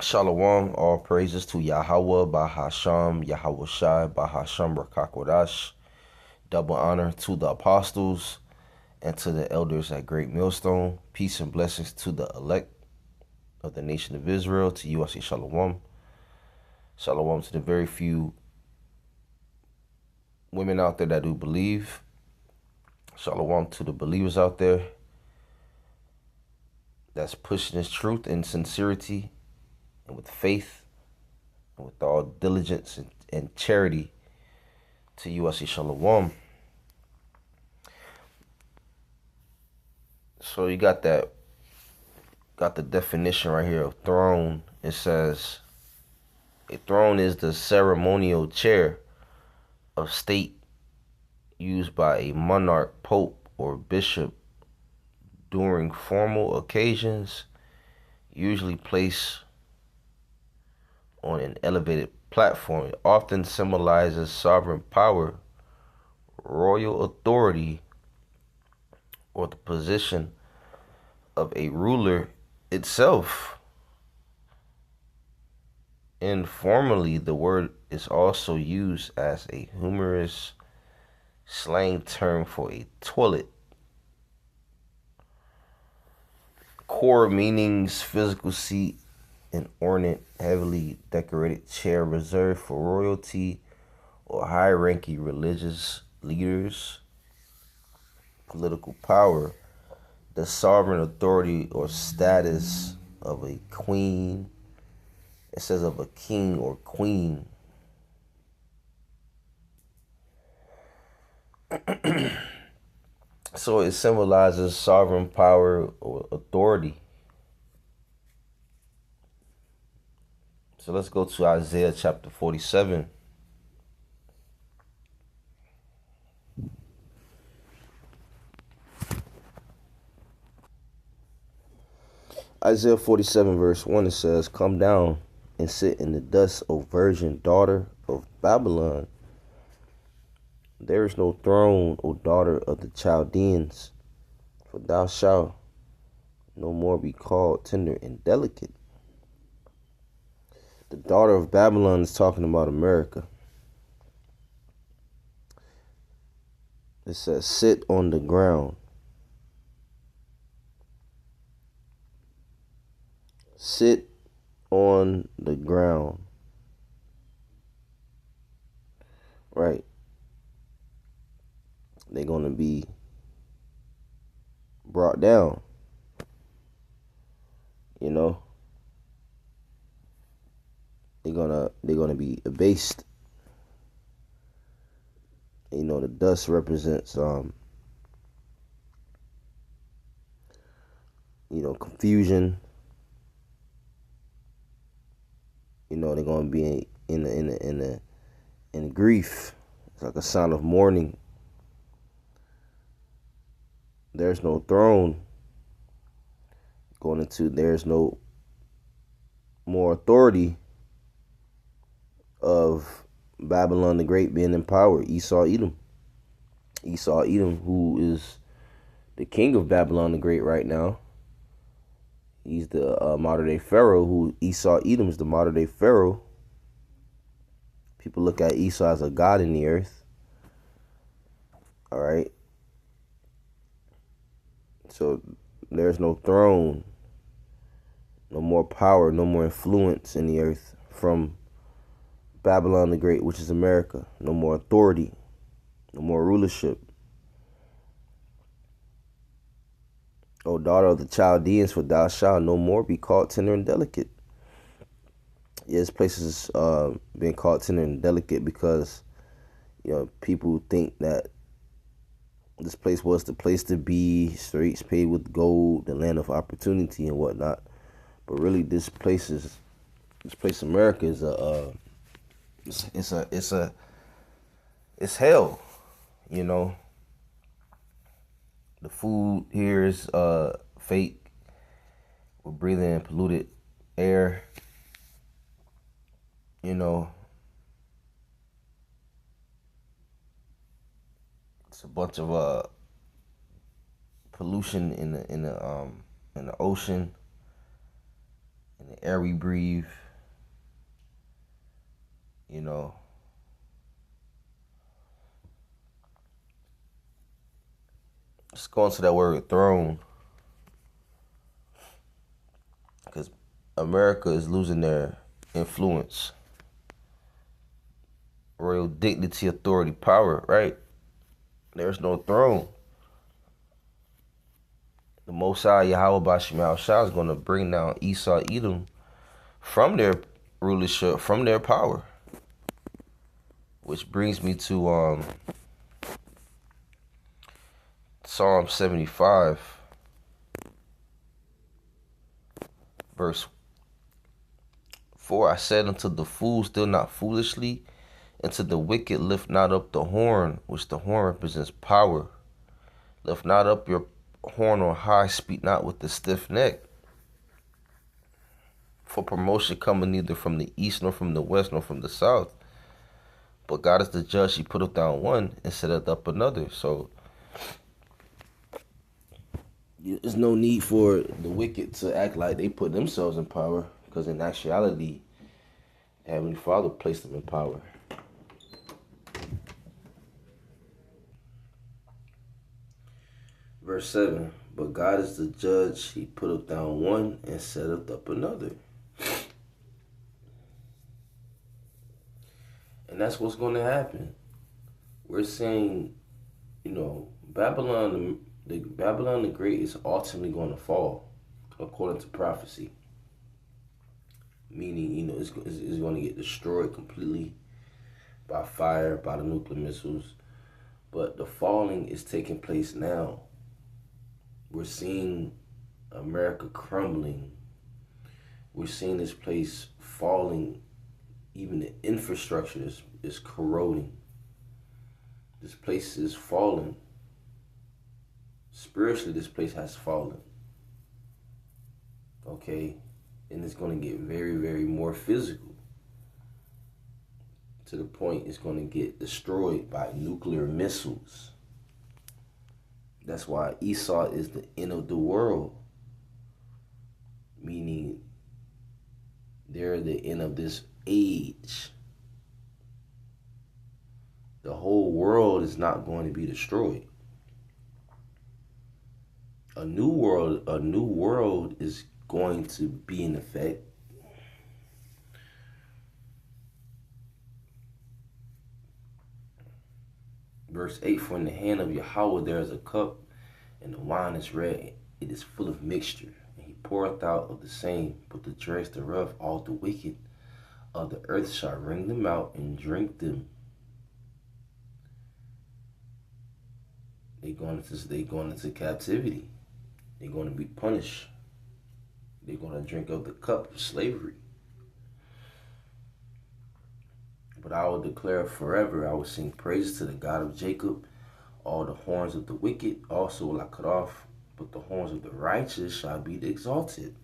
Shalom, all praises to Yahweh, Bahasham, Yahweh Shai, Bahasham Rakakwadash. Double honor to the apostles and to the elders at Great Millstone. Peace and blessings to the elect of the nation of Israel. To you, I say Shalom. Shalom to the very few women out there that do believe. Shalom to the believers out there that's pushing this truth in sincerity and with faith and with all diligence and charity. To you, I say Shalom. So you got the definition right here of throne. It says a throne is the ceremonial chair of state used by a monarch, pope, or bishop during formal occasions, usually placed on an elevated platform. It often symbolizes sovereign power, royal authority, or the position of a ruler itself. Informally, the word is also used as a humorous slang term for a toilet. Core meanings: physical seat, an ornate, heavily decorated chair reserved for royalty or high-ranking religious leaders. Political power: the sovereign authority or status of a queen. It says of a king or queen. So it symbolizes sovereign power or authority. So let's go to Isaiah chapter 47. Isaiah 47 verse 1, it says, "Come down and sit in the dust, O virgin daughter of Babylon. There is no throne, O daughter of the Chaldeans, for thou shalt no more be called tender and delicate." The daughter of Babylon is talking about America. It says, sit on the ground. Sit on the ground. Right. They're going to be brought down. You know, they're gonna be abased. You know, the dust represents confusion. You know, they're gonna be in grief. It's like a sound of mourning. There's no throne. Going into there's no more authority of Babylon the Great being in power. Esau Edom, who is the king of Babylon the Great right now. He's the modern day Pharaoh. Who Esau Edom is the modern day Pharaoh. People look at Esau as a god in the earth. All right. So there's no throne, no more power, no more influence in the earth from Babylon the Great, which is America. No more authority, no more rulership. O daughter of the Chaldeans, for thou shalt no more be called tender and delicate. Yes, places being called tender and delicate because people think that this place was the place to be, streets paved with gold, the land of opportunity and whatnot. But really, this place America is it's hell. You know, the food here is fake. We're breathing in polluted air. You know, it's a bunch of pollution in the ocean, in the air we breathe, you know. Let's go into that word throne. Because America is losing their influence, royal dignity, authority, power, right? There's no throne. The Most High Yahweh Bashim Yahushua is going to bring down Esau, Edom from their rulership, from their power. Which brings me to Psalm 75, verse 4. I said unto the fools, deal not foolishly, and to the wicked lift not up the horn, which the horn represents power. Lift not up your horn on high, speak not with the stiff neck. For promotion cometh neither from the east, nor from the west, nor from the south. But God is the judge. He putteth down one and setteth up another. So there's no need for the wicked to act like they put themselves in power, because in actuality, Heavenly Father placed them in power. Verse 7, but God is the judge. He putteth down one and setteth up another. And that's what's going to happen. We're saying, Babylon the Great is ultimately going to fall, according to prophecy. Meaning, it's going to get destroyed completely by fire, by the nuclear missiles. But the falling is taking place now. We're seeing America crumbling. We're seeing this place falling. Even the infrastructure is corroding. This place is falling. Spiritually, this place has fallen. Okay? And it's going to get very, very more physical. To the point it's going to get destroyed by nuclear missiles. That's why Esau is the end of the world. Meaning, they're the end of this age. The whole world is not going to be destroyed. A new world is going to be in effect. Verse 8, for in the hand of Yahweh there is a cup, and the wine is red, it is full of mixture. And he poureth out of the same, but the dregs thereof, all the wicked of the earth shall wring them out and drink them. They going into captivity. They're going to be punished. They're going to drink of the cup of slavery. But I will declare forever, I will sing praises to the God of Jacob. All the horns of the wicked also will I cut off, but the horns of the righteous shall be exalted.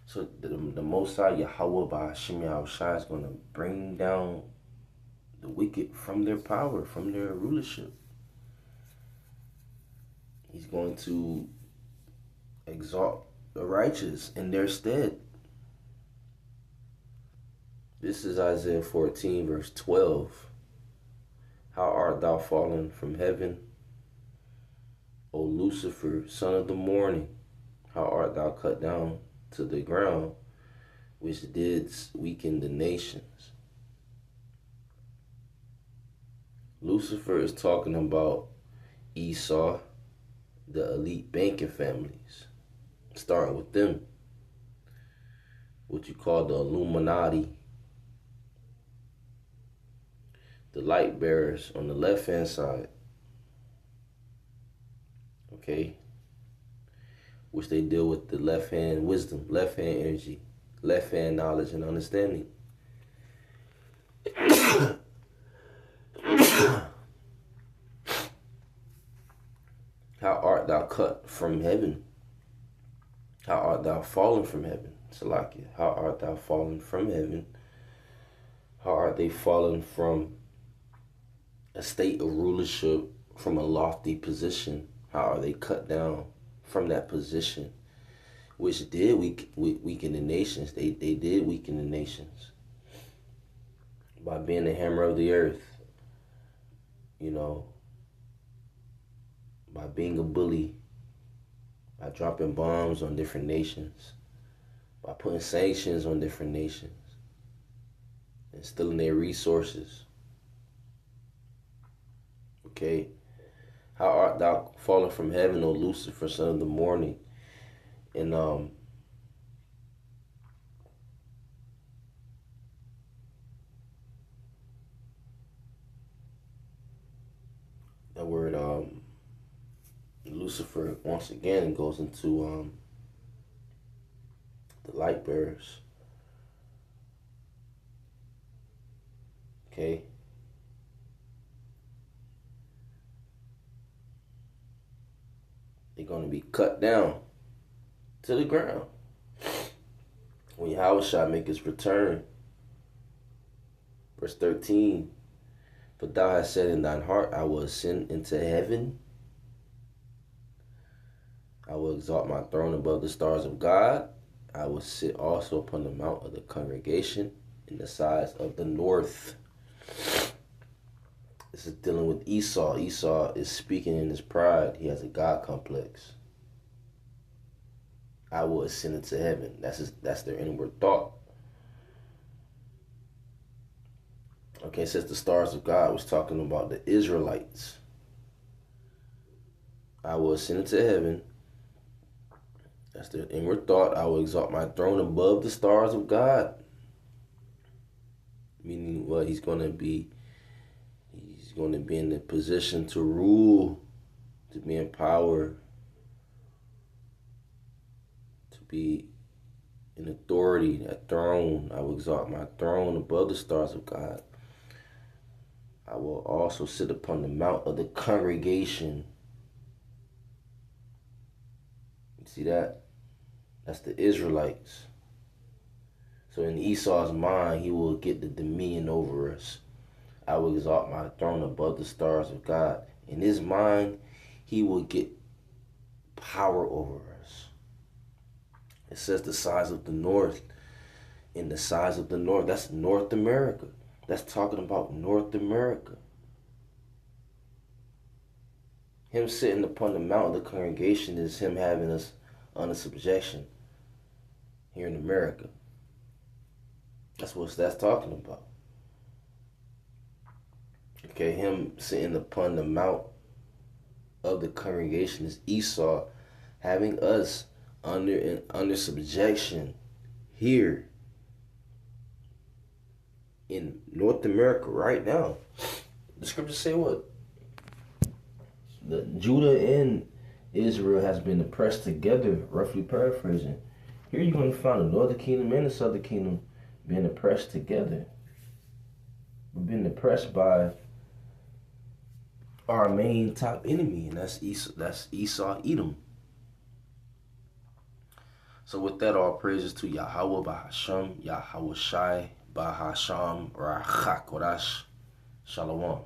So the Most High Yahweh Ba'ashim Yahushua is going to bring down the wicked from their power, from their rulership. He's going to exalt the righteous in their stead. This is Isaiah 14, verse 12. How art thou fallen from heaven, O Lucifer, son of the morning? How art thou cut down to the ground, which didst weaken the nations? Lucifer is talking about Esau, the elite banking families, starting with them, what you call the Illuminati. The light bearers on the left-hand side, okay, which they deal with the left-hand wisdom, left-hand energy, left-hand knowledge and understanding. How art thou cut from heaven? How art thou fallen from heaven? Salakia, how art thou fallen from heaven? How art they fallen from a state of rulership, from a lofty position? How are they cut down from that position which did weaken the nations. They did weaken the nations by being the hammer of the earth, you know, by being a bully, by dropping bombs on different nations, by putting sanctions on different nations, and stealing their resources. Okay? How art thou fallen from heaven, O Lucifer, son of the morning? And that word Lucifer once again goes into the light bearers. Okay? They're going to be cut down to the ground when Yahweh shall make his return. Verse 13, for thou hast said in thine heart, I will ascend into heaven. I will exalt my throne above the stars of God. I will sit also upon the mount of the congregation in the sides of the north. This is dealing with Esau. Esau is speaking in his pride. He has a God complex. I will ascend into heaven. That's their inward thought. Okay, it says the stars of God was talking about the Israelites. I will ascend into heaven. That's their inward thought. I will exalt my throne above the stars of God. Meaning what? He's going to be in the position to rule, to be in power, to be in authority, that throne. I will exalt my throne above the stars of God. I will also sit upon the mount of the congregation. You see that? That's the Israelites. So in Esau's mind, he will get the dominion over us. I will exalt my throne above the stars of God. In his mind, he will get power over us. It says the size of the north. In the size of the north, that's North America. That's talking about North America. Him sitting upon the mount of the congregation is him having us under subjection here in America. That's what that's talking about. Okay, him sitting upon the mount of the congregation is Esau having us under subjection here in North America right now. The scriptures say what? The Judah and Israel has been oppressed together, roughly paraphrasing. Here you're going to find the northern kingdom and the southern kingdom being oppressed together. We've been oppressed by our main top enemy, and that's Esau, Edom. So with that, all praises to Yahweh Bahasham, Yahweh Shai Bahasham Rachakodash. Shalom.